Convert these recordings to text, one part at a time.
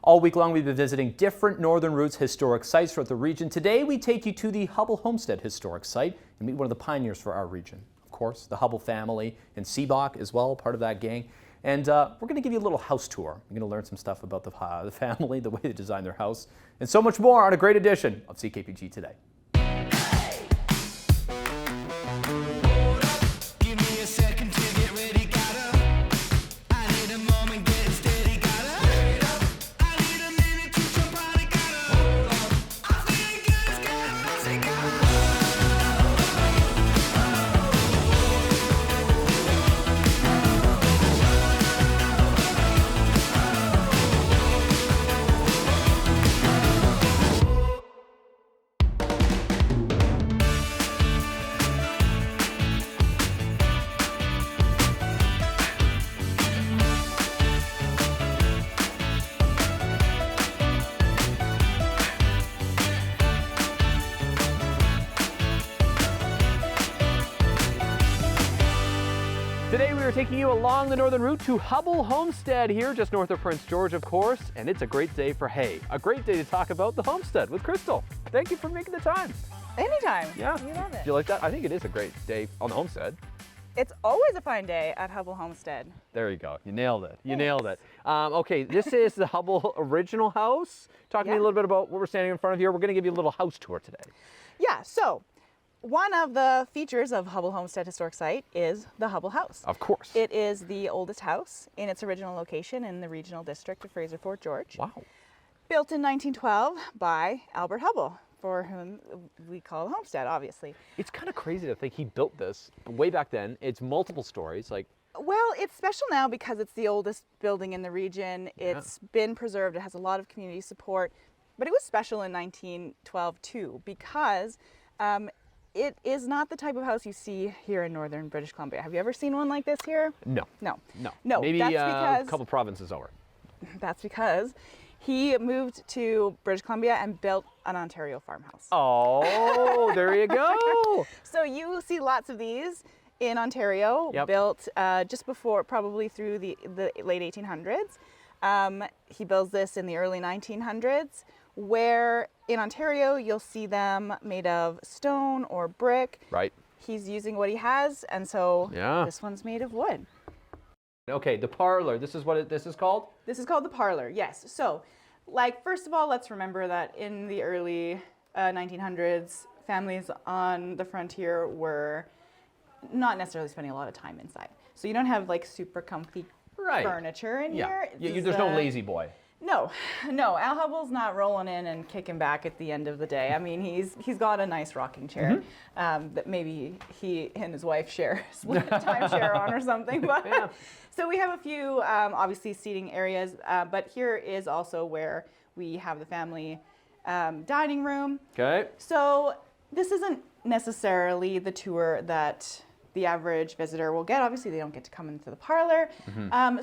All week long, we've been visiting different Northern Roots historic sites throughout the region. Today, we take you to the Huble Homestead historic site and meet one of the pioneers for our region. Of course, the Huble family and Seabach as well, part of that gang. And we're going to give you a little house tour. You're going to learn some stuff about the family, the way they designed their house, and so much more on a great edition of CKPG Today. Today we are taking you along the northern route to Huble Homestead here just north of Prince George, of course, and it's a great day for hay. A great day to talk about the homestead with Crystal. Thank you for making the time. Anytime. Yeah. You love it. Do you like that? I think it is a great day on the homestead. It's always a fine day at Huble Homestead. There you go. You nailed it. You nailed it. Okay, this is the Huble original house. Talk to me a little bit about what we're standing in front of here. We're going to give you a little house tour today. Yeah, so one of the features of Huble Homestead Historic Site is the Huble House. Of course. It is the oldest house in its original location in the regional district of Fraser Fort George. Wow. Built in 1912 by Albert Huble, for whom we call Homestead, obviously. It's kind of crazy to think he built this way back then. It's multiple stories. Well, it's special now because it's the oldest building in the region. It's been preserved. It has a lot of community support. But it was special in 1912 too because it is not the type of house you see here in northern British Columbia. Have you ever seen one like this here? No. No. No. No. Maybe that's a couple provinces over. That's because he moved to British Columbia and built an Ontario farmhouse. Oh, there you go. So you see lots of these in Ontario, built just before, probably through the late 1800s. He builds this in the early 1900s, where in Ontario you'll see them made of stone or brick. Right. He's using what he has, and so this one's made of wood. Okay, the parlor. This is what this is called? This is called the parlor, yes. So, first of all, let's remember that in the early 1900s, families on the frontier were not necessarily spending a lot of time inside. So you don't have super comfy furniture in here. There's no lazy boy. No, Al Huble's not rolling in and kicking back at the end of the day. I mean, he's got a nice rocking chair that maybe he and his wife split timeshare on or something. But so we have a few obviously seating areas, but here is also where we have the family dining room. Okay. So this isn't necessarily the tour that the average visitor will get. Obviously, they don't get to come into the parlor.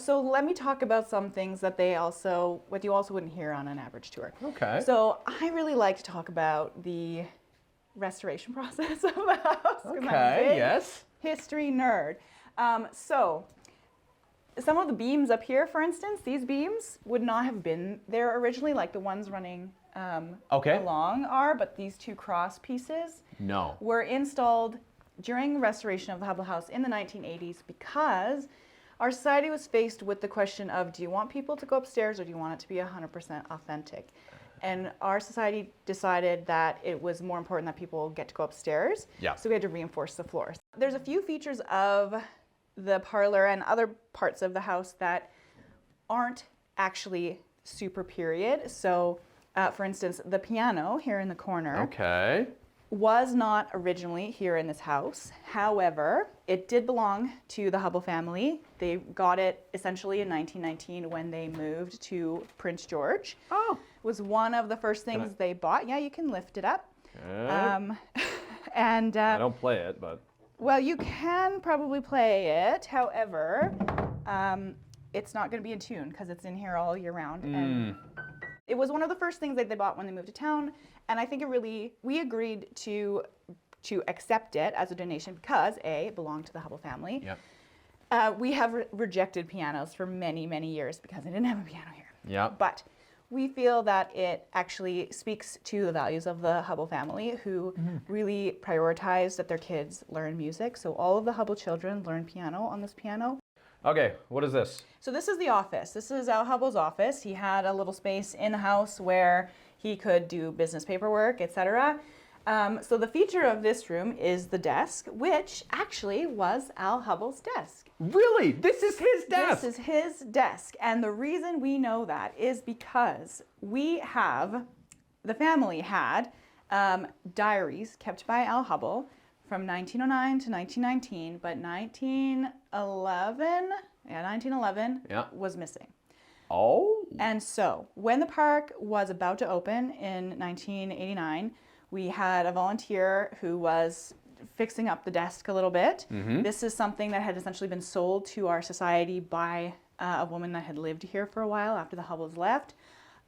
So let me talk about some things that what you also wouldn't hear on an average tour. Okay. So I really like to talk about the restoration process of the house. Okay, yes. History nerd. So some of the beams up here, for instance, these beams would not have been there originally, like the ones running along are, but these two cross pieces were installed during the restoration of the Huble House in the 1980s because our society was faced with the question of, do you want people to go upstairs or do you want it to be 100% authentic? And our society decided that it was more important that people get to go upstairs, so we had to reinforce the floors. There's a few features of the parlor and other parts of the house that aren't actually super period. So, for instance, the piano here in the corner was not originally here in this house. However, it did belong to the Huble family. They got it essentially in 1919 when they moved to Prince George. Oh. It was one of the first things they bought. Yeah, you can lift it up. Okay. And I don't play it, but. Well, you can probably play it. However, it's not going to be in tune because it's in here all year round. And it was one of the first things that they bought when they moved to town. And I think we agreed to accept it as a donation because it belonged to the Huble family. Yep. We have rejected pianos for many, many years because they didn't have a piano here. Yeah. But we feel that it actually speaks to the values of the Huble family, who really prioritize that their kids learn music. So all of the Huble children learn piano on this piano. Okay, what is this? So this is the office. This is Al Huble's office. He had a little space in the house where he could do business paperwork, etc. So the feature of this room is the desk, which actually was Al Huble's desk. Really? This is his desk? This is his desk. And the reason we know that is because the family had diaries kept by Al Huble from 1909 to 1919, but 1911 was missing. Oh. And so when the park was about to open in 1989, we had a volunteer who was fixing up the desk a little bit. This is something that had essentially been sold to our society by a woman that had lived here for a while after the Hubles left.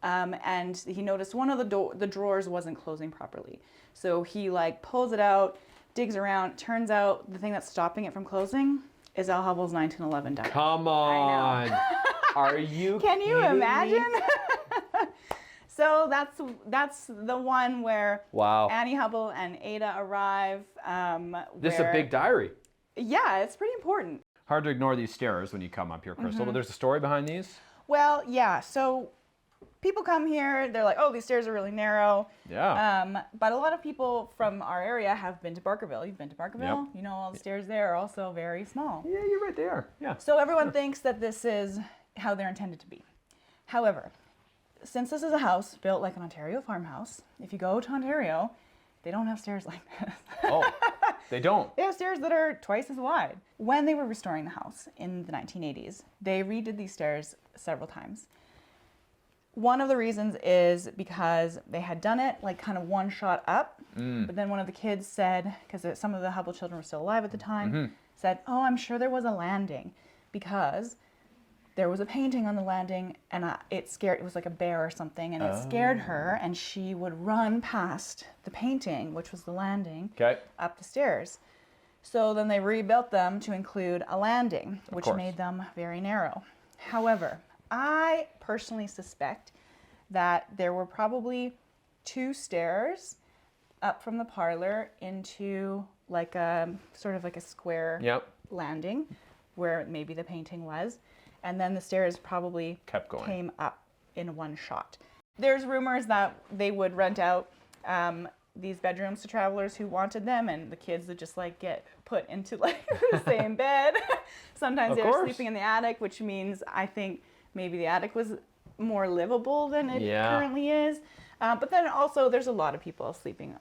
And he noticed one of the drawers wasn't closing properly. So he pulls it out, digs around. Turns out the thing that's stopping it from closing is Al Huble's 1911 diary. Come on. I know. Are you Can you kidding imagine? me? So that's the one where Wow. Annie Huble and Ada arrive. This is a big diary. Yeah, it's pretty important. Hard to ignore these stairs when you come up here, Crystal, but there's a story behind these? Well, yeah, so people come here, they're like, oh, these stairs are really narrow. Yeah. But a lot of people from our area have been to Barkerville. You've been to Barkerville? Yep. You know, all the stairs there are also very small. Yeah, you're right there. Yeah. So everyone thinks that this is how they're intended to be. However, since this is a house built like an Ontario farmhouse, if you go to Ontario, they don't have stairs like this. Oh, they don't? They have stairs that are twice as wide. When they were restoring the house in the 1980s, they redid these stairs several times. One of the reasons is because they had done it kind of one shot up, but then one of the kids said, because some of the Huble children were still alive at the time, said, oh, I'm sure there was a landing, because there was a painting on the landing and it was like a bear or something, and it scared her, and she would run past the painting, which was the landing, up the stairs. So then they rebuilt them to include a landing, which made them very narrow. However, I personally suspect that there were probably 2 stairs up from the parlor into a sort of a square landing where maybe the painting was. And then the stairs probably came up in one shot. There's rumors that they would rent out these bedrooms to travelers who wanted them, and the kids would just get put into the same bed. Sometimes they were sleeping in the attic, which means I think maybe the attic was more livable than it currently is. But then also there's a lot of people sleeping,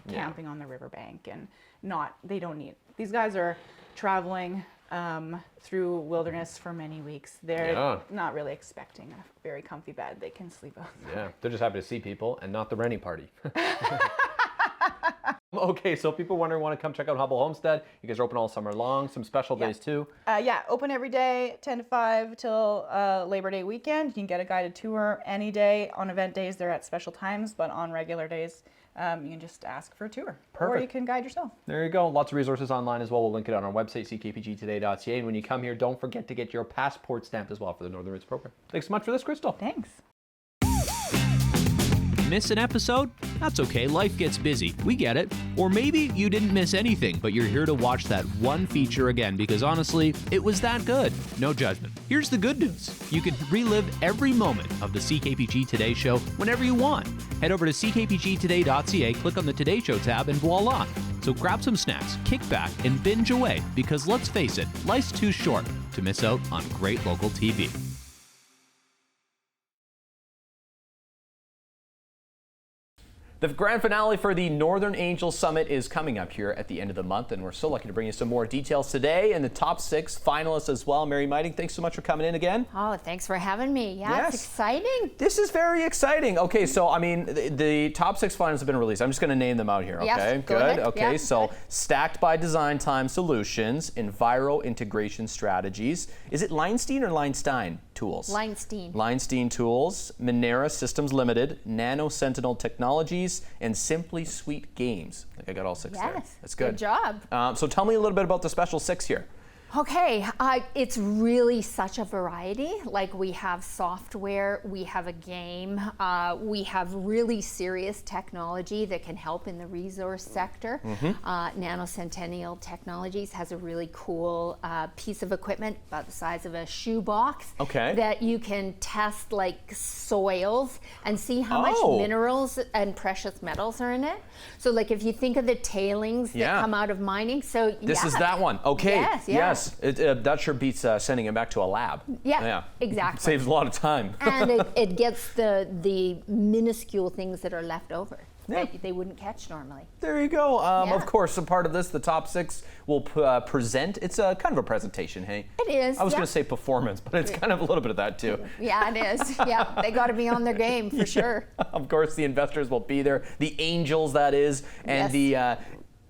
camping on the riverbank, and they don't need, these guys are traveling through wilderness for many weeks. They're not really expecting a very comfy bed. They can sleep outside. Yeah, they're just happy to see people and not the renting party. Okay, so people wondering, want to come check out Huble Homestead. You guys are open all summer long, some special days too. Open every day, 10 to 5 till Labor Day weekend. You can get a guided tour any day. On event days, they're at special times, but on regular days, you can just ask for a tour. Perfect. Or you can guide yourself. There you go. Lots of resources online as well. We'll link it on our website, ckpgtoday.ca. And when you come here, don't forget to get your passport stamped as well for the Northern Roots program. Thanks so much for this, Crystal. Thanks. Miss an episode? That's okay, life gets busy. We get it. Or maybe you didn't miss anything, but you're here to watch that one feature again because honestly, it was that good. No judgment. Here's the good news. You can relive every moment of the CKPG Today Show whenever you want. Head over to ckpgtoday.ca, click on the Today Show tab, and voila. So grab some snacks, kick back, and binge away because let's face it, life's too short to miss out on great local TV. The grand finale for the Northern Angels Summit is coming up here at the end of the month, and we're so lucky to bring you some more details today and the top 6 finalists as well. Mary Miting, thanks so much for coming in again. Oh, thanks for having me. Yeah, It's exciting. This is very exciting. Okay, so I mean, the top 6 finalists have been released. I'm just going to name them out here. Okay, yes, good. Ahead. Okay, yeah, so good. Stacked by Design Time Solutions, Enviro Integration Strategies. Is it Leinstein or Leinstein Tools? Leinstein. Leinstein Tools, Minera Systems Limited, Nano Sentinel Technologies, and Simply Sweet Games. I think I got all 6 there. Yes. That's good. Good job. So tell me a little bit about the special 6 here. Okay, it's really such a variety. Like we have software, we have a game, we have really serious technology that can help in the resource sector. Nanocentennial Technologies has a really cool piece of equipment about the size of a shoebox that you can test like soils and see how much minerals and precious metals are in it. So like if you think of the tailings that come out of mining, so this is that one. Okay. Yes. That sure beats sending him back to a lab. Yeah. Exactly. Saves a lot of time. And it gets the minuscule things that are left over that they wouldn't catch normally. There you go. Of course, a part of this, the top 6 will present. It's a kind of a presentation, hey? It is. I was going to say performance, but it's kind of a little bit of that too. Yeah, it is. Yeah, they got to be on their game for sure. Of course, the investors will be there, the angels, that is, and the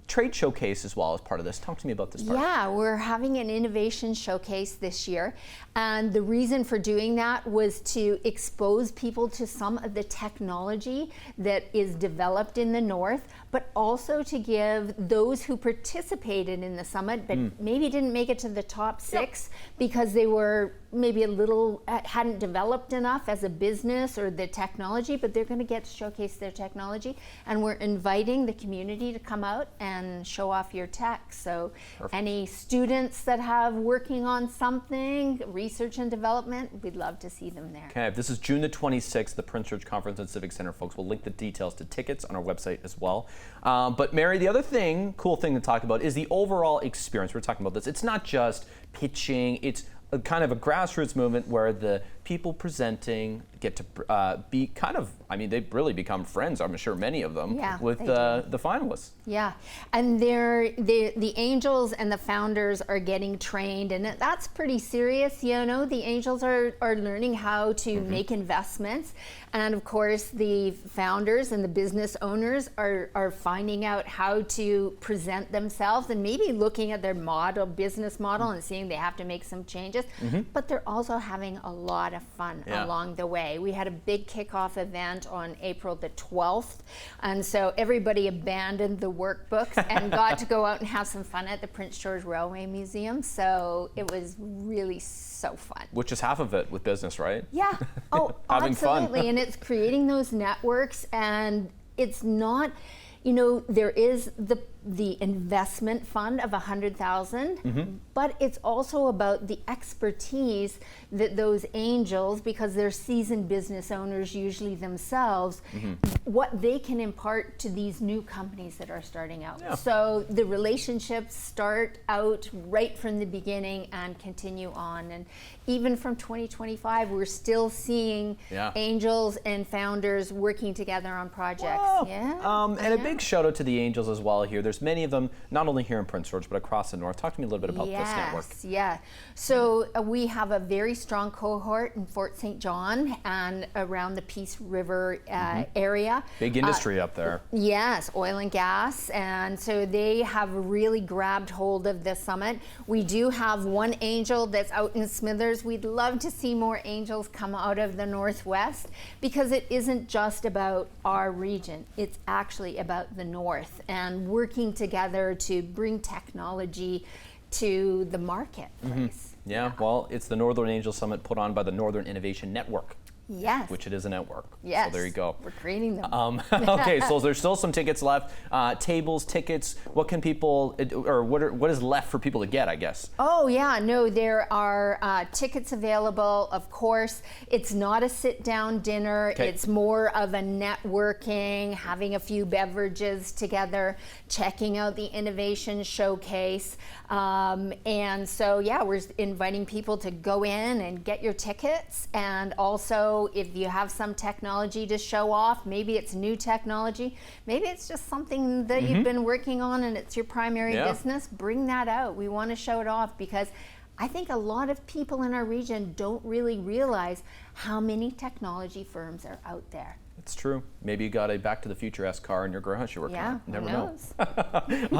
trade showcase as well as part of this. Talk to me about this part. Yeah, we're having an innovation showcase this year, and the reason for doing that was to expose people to some of the technology that is developed in the north, but also to give those who participated in the summit but maybe didn't make it to the top 6 because they were maybe a little hadn't developed enough as a business or the technology, but they're going to get to showcase their technology, and we're inviting the community to come out and show off your tech. So any students that have working on something, research and development, we'd love to see them there. Okay, this is June the 26th, the Prince George Conference and Civic Center, folks. We'll link the details to tickets on our website as well. But Mary, the other cool thing to talk about is the overall experience. We're talking about this. It's not just pitching, it's a kind of a grassroots movement where the people presenting get to be kind of, I mean, they've really become friends, I'm sure many of them, with the finalists. Yeah, and the angels and the founders are getting trained, and that's pretty serious, you know. The angels are learning how to make investments, and of course the founders and the business owners are finding out how to present themselves and maybe looking at their business model and seeing they have to make some changes, but they're also having a lot of fun along the way. We had a big kickoff event on April the 12th, and so everybody abandoned the workbooks and got to go out and have some fun at the Prince George Railway Museum. So it was really so fun. Which is half of it with business, right? Yeah. Oh, Having absolutely. fun. And it's creating those networks, and it's not, you know, there is the investment fund of $100,000, but it's also about the expertise that those angels, because they're seasoned business owners usually themselves, what they can impart to these new companies that are starting out. Yeah. So the relationships start out right from the beginning and continue on. And even from 2025, we're still seeing angels and founders working together on projects. Wow. And a big shout out to the angels as well here. There's many of them, not only here in Prince George, but across the north. Talk to me a little bit about this network. Yeah. So we have a very strong cohort in Fort St. John and around the Peace River area. Big industry up there. Yes, oil and gas. And so they have really grabbed hold of this summit. We do have one angel that's out in Smithers. We'd love to see more angels come out of the Northwest, because it isn't just about our region. It's actually about the North and working together to bring technology to the marketplace. Yeah, well, it's the Northern Angel Summit put on by the Northern Innovation Network. Yes. Which it is a network. Yes. So there you go. We're creating them. Okay, so there's still some tickets left. Tables, tickets. What can people, or what is left for people to get, I guess? Oh yeah, no, there are tickets available. Of course, it's not a sit-down dinner. Okay. It's more of a networking, having a few beverages together, checking out the innovation showcase. And so yeah, we're inviting people to go in and get your tickets, and also if you have some technology to show off, maybe it's new technology, maybe it's just something that you've been working on and it's your primary business, bring that out. We want to show it off, because I think a lot of people in our region don't really realize how many technology firms are out there. It's true. Maybe you got a Back to the Future-esque car in your garage you're working on. Never know.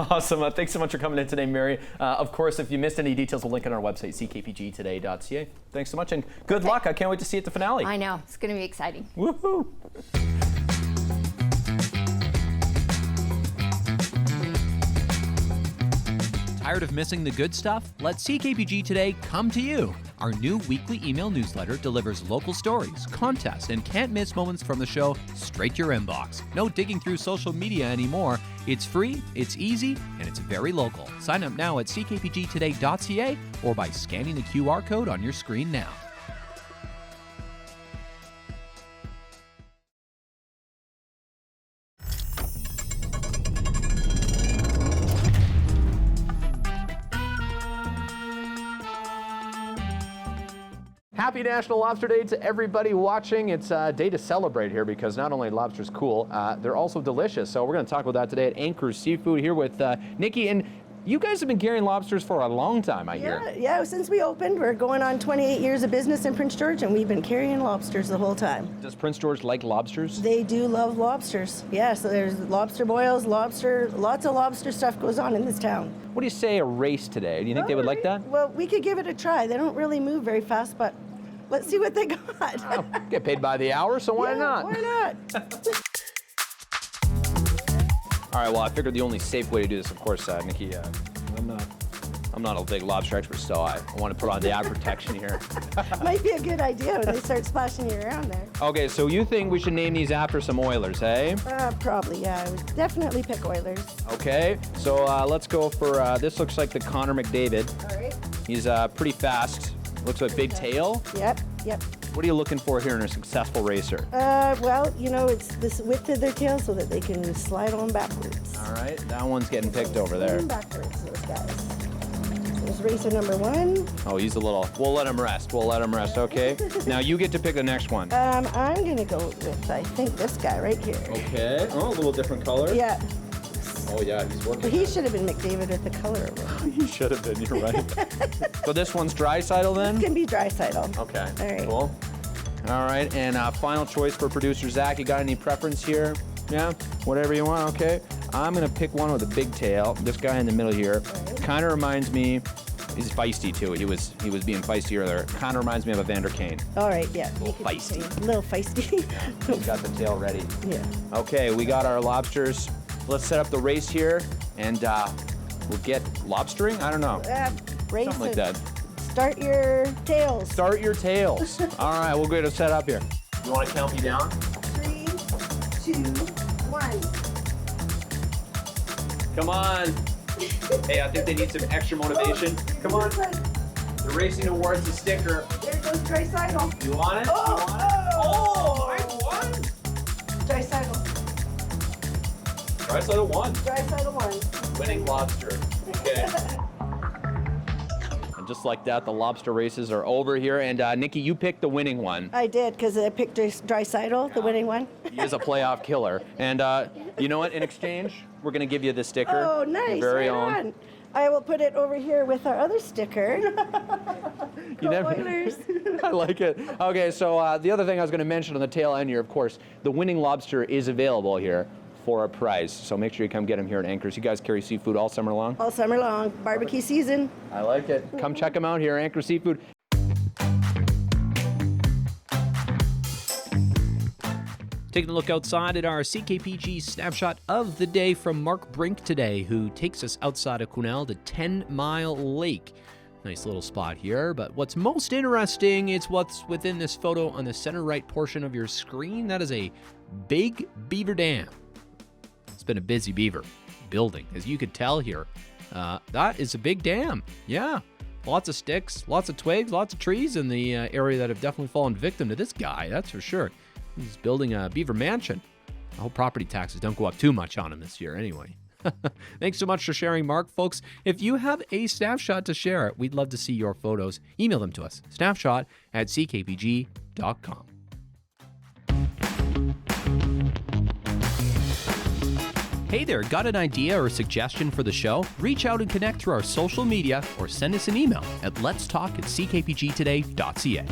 Awesome. Thanks so much for coming in today, Mary. Of course, if you missed any details, we'll link it on our website, ckpgtoday.ca. Thanks so much, and good luck. I can't wait to see you at the finale. I know. It's going to be exciting. Woohoo! Tired of missing the good stuff? Let CKPG Today come to you. Our new weekly email newsletter delivers local stories, contests, and can't-miss moments from the show straight to your inbox. No digging through social media anymore. It's free, it's easy, and it's very local. Sign up now at ckpgtoday.ca or by scanning the QR code on your screen now. Happy National Lobster Day to everybody watching. It's a day to celebrate here because not only lobster's cool, they're also delicious. So we're going to talk about that today at Anchor Seafood here with Nikki. And you guys have been carrying lobsters for a long time, I hear. Yeah, since we opened, we're going on 28 years of business in Prince George, and we've been carrying lobsters the whole time. Does Prince George like lobsters? They do love lobsters. Yeah, so there's lobster boils, lots of lobster stuff goes on in this town. What do you say a race today? Do you think they would like that? Well, we could give it a try. They don't really move very fast, but let's see what they got. Oh, get paid by the hour, so why not? Why not? All right, well, I figured the only safe way to do this, of course, Nikki, I'm not a big lobster expert, so I want to put on the eye protection here. Might be a good idea when they start splashing you around there. Okay, so you think we should name these after some Oilers, hey? Probably, yeah. I would definitely pick Oilers. Okay, so let's go for, this looks like the Connor McDavid. All right. He's pretty fast. Looks like big tail. Yep. What are you looking for here in a successful racer? Well, it's this width of their tail so that they can slide on backwards. All right, that one's getting picked over there. Sliding backwards, those guys. There's racer number 1. Oh, he's a little, we'll let him rest, okay? Now you get to pick the next one. I'm gonna go with, I think, this guy right here. Okay, oh, a little different color. Yeah. Oh yeah, he's working. But he should have been McDavid with the color of it. He should have been, you're right. So this one's Dreisaitl then? It's gonna be Dreisaitl. Okay, All right. cool. All right, and final choice for producer Zach. You got any preference here? Yeah, whatever you want, okay. I'm gonna pick one with a big tail. This guy in the middle here. Right. Kind of reminds me, he's feisty too. He was being feisty earlier. Kind of reminds me of a Vander Kane. All right, yeah. A little feisty. A little feisty. He's got the tail ready. Yeah. Okay, we got our lobsters. Let's set up the race here, and we'll get lobstering? I don't know. Race Something like it. that. Start your tails. Start your tails. All right, we'll get it set up here. You want to count me down? 3, 2, 1. Come on. Hey, I think they need some extra motivation. Come on. The Racing Awards, the sticker. There goes Dreisaitl. You want it? Oh, You want it? oh. I won. Dreisaitl. Dreisaitl won. Dreisaitl won. Winning lobster. Okay. And just like that, the lobster races are over here. And Nikki, you picked the winning one. I did, because I picked Dreisaitl, the winning one. He is a playoff killer. And you know what? In exchange, we're going to give you this sticker. Oh, nice. Your very right own. on. I will put it over here with our other sticker. You never. Oilers. I like it. Okay, so the other thing I was going to mention on the tail end here, of course, the winning lobster is available here for a prize. So make sure you come get them here at Anchors. You guys carry seafood all summer long? All summer long. Barbecue season. I like it. Come check them out here, Anchor Seafood. Taking a look outside at our CKPG snapshot of the day from Mark Brink today, who takes us outside of Quesnel to 10 Mile Lake. Nice little spot here, but what's most interesting is what's within this photo on the center right portion of your screen. That is a big beaver dam. It's been a busy beaver building, as you could tell here. That is a big dam. Yeah, lots of sticks, lots of twigs, lots of trees in the area that have definitely fallen victim to this guy, that's for sure. He's building a beaver mansion. I hope property taxes don't go up too much on him this year anyway. Thanks so much for sharing, Mark. Folks, if you have a snapshot to share, we'd love to see your photos. Email them to us, snapshot@ckpg.com. Hey there, got an idea or suggestion for the show? Reach out and connect through our social media or send us an email at letstalk@ckpgtoday.ca.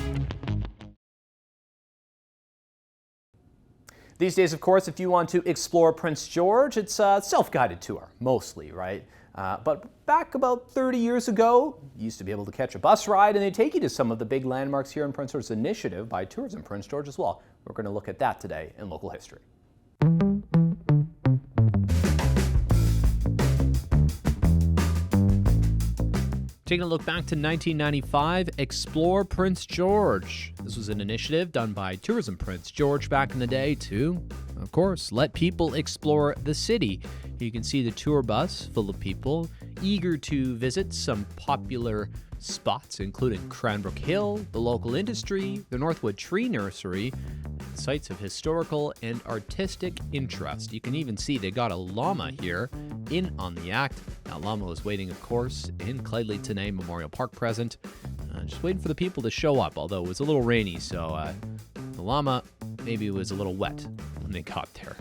These days, of course, if you want to explore Prince George, it's a self-guided tour, mostly, right? But back about 30 years ago, you used to be able to catch a bus ride and they take you to some of the big landmarks here in Prince George. Initiative by Tourism Prince George as well. We're going to look at that today in local history. Taking a look back to 1995, Explore Prince George. This was an initiative done by Tourism Prince George back in the day to, of course, let people explore the city. You can see the tour bus full of people eager to visit some popular spots, including Cranbrook Hill, the local industry, the Northwood Tree Nursery, sites of historical and artistic interest. You can even see they got a llama here in on the act. That llama was waiting, of course, in Clydley Tenay Memorial Park present, just waiting for the people to show up, although it was a little rainy, so the llama maybe was a little wet when they got there.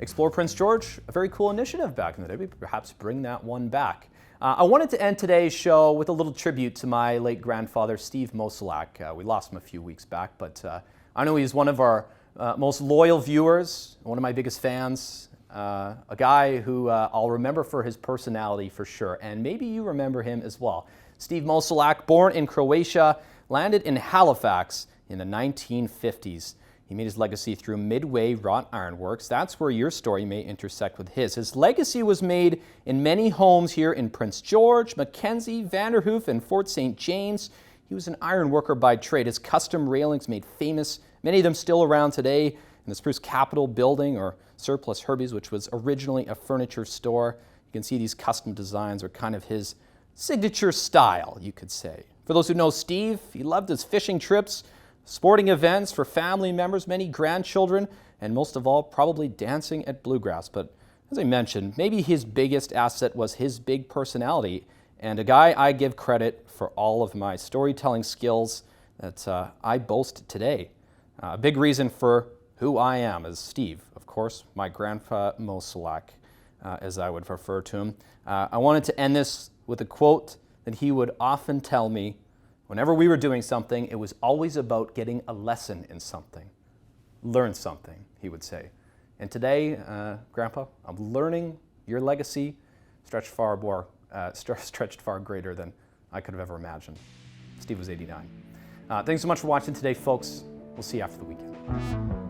Explore Prince George, a very cool initiative back in the day. We perhaps bring that one back. I wanted to end today's show with a little tribute to my late grandfather, Steve Moselak. We lost him a few weeks back, but I know he's one of our most loyal viewers, one of my biggest fans, a guy who I'll remember for his personality for sure, and maybe you remember him as well. Steve Moselak, born in Croatia, landed in Halifax in the 1950s. He made his legacy through Midway Wrought Ironworks. That's where your story may intersect with his. His legacy was made in many homes here in Prince George, Mackenzie, Vanderhoof, and Fort St. James. He was an ironworker by trade. His custom railings made famous, many of them still around today, in the Spruce Capitol building or Surplus Herbie's, which was originally a furniture store. You can see these custom designs are kind of his signature style, you could say. For those who know Steve, he loved his fishing trips, sporting events for family members, many grandchildren, and most of all, probably dancing at Bluegrass. But as I mentioned, maybe his biggest asset was his big personality, and a guy I give credit for all of my storytelling skills that I boast today. A big reason for who I am is Steve, of course, my grandpa Moselak, as I would refer to him. I wanted to end this with a quote that he would often tell me. Whenever we were doing something, it was always about getting a lesson in something. Learn something, he would say. And today, Grandpa, I'm learning your legacy stretched far greater than I could have ever imagined. Steve was 89. Thanks so much for watching today, folks. We'll see you after the weekend.